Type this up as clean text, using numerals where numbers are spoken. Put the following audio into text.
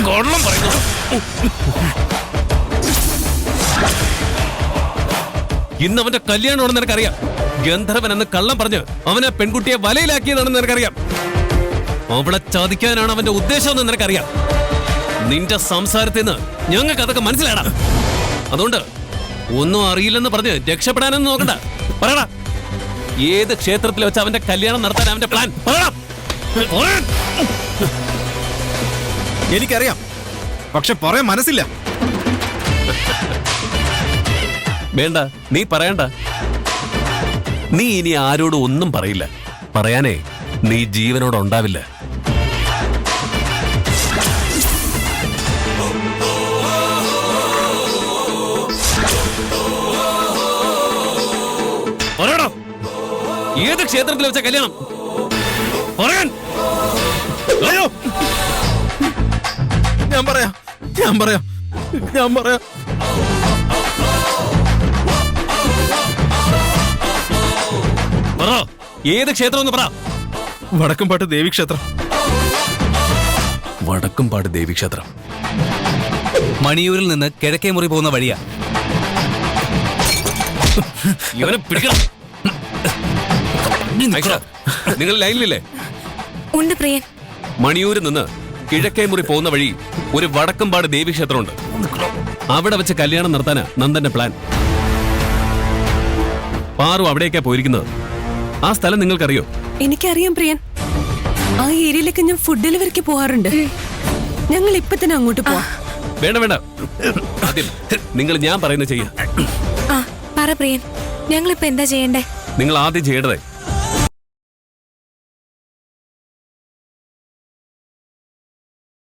കൊള്ളം പറയുന്നു. ഇന്ന് അവന്റെ കല്യാണമാണെന്ന് നിനക്കറിയാം. ഗന്ധർവൻ എന്ന് കള്ളം പറഞ്ഞ് അവനെ പെൺകുട്ടിയെ വലയിലാക്കിയതാണെന്ന് നിനക്കറിയാം. അവളെ ചതിക്കാനാണ് അവന്റെ ഉദ്ദേശമെന്ന് നിനക്കറിയാം. നിന്റെ സംസാരത്തിൽ നിന്ന് ഞങ്ങൾക്ക് അതൊക്കെ മനസ്സിലാടാ. അതുകൊണ്ട് ഒന്നും അറിയില്ലെന്ന് പറഞ്ഞ് രക്ഷപ്പെടാനൊന്നും നോക്കണ്ട. പറയടാ, ഏത് ക്ഷേത്രത്തിൽ വെച്ച് അവന്റെ കല്യാണം നടത്താൻ അവന്റെ പ്ലാൻ? എനിക്കറിയാം, പക്ഷെ പറയാൻ മനസ്സില്ല. വേണ്ട, നീ പറയണ്ട. നീ ഇനി ആരോടും ഒന്നും പറയില്ല. പറയാനേ നീ ജീവനോട് ഉണ്ടാവില്ല. പറയടാ, ഏത് ക്ഷേത്രത്തിൽ വെച്ച കല്യാണം? പറയാൻ. അയ്യോ, ഞാൻ പറയാം. പറ, ഏത് ക്ഷേത്രം എന്ന് പറ. വടക്കുംപാട്ട് ദേവീക്ഷേത്രം. വടക്കുംപാട് ദേവീക്ഷേത്രം മണിയൂരിൽ നിന്ന് കിഴക്കേ മുറി പോകുന്ന വഴിയാ. ഇവനെ പിടിക്കണം. നിങ്ങൾ ലൈനിലില്ലേ? ഉണ്ട് പ്രിയൻ. മണിയൂരിൽ നിന്ന് കിഴക്കേ മുറി പോകുന്ന വഴി ഒരു വടക്കുംപാട് ദേവീക്ഷേത്രമുണ്ട്. അവിടെ വെച്ച് കല്യാണം നടത്താനാ നന്ദന്റെ പ്ലാൻ. പാറു അവിടേക്കാ പോയിരിക്കുന്നത്. ആ സ്ഥലം നിങ്ങൾക്കറിയോ? എനിക്കറിയാം പ്രിയൻ. ആ ഏരിയയിലേക്ക് ഞാൻ ഫുഡ് ഡെലിവറിക്ക് പോവാറുണ്ട്. ഞങ്ങൾ ഇപ്പൊ തന്നെ അങ്ങോട്ട് പോവാം. വേണ്ട, ആദ്യം നിങ്ങൾ ഞാൻ പറയുന്നത് ചെയ്യാം. പറ പ്രിയൻ, ഞങ്ങളിപ്പോ എന്താ ചെയ്യണ്ടേ? നിങ്ങൾ ആദ്യം ചെയ്യേണ്ടത്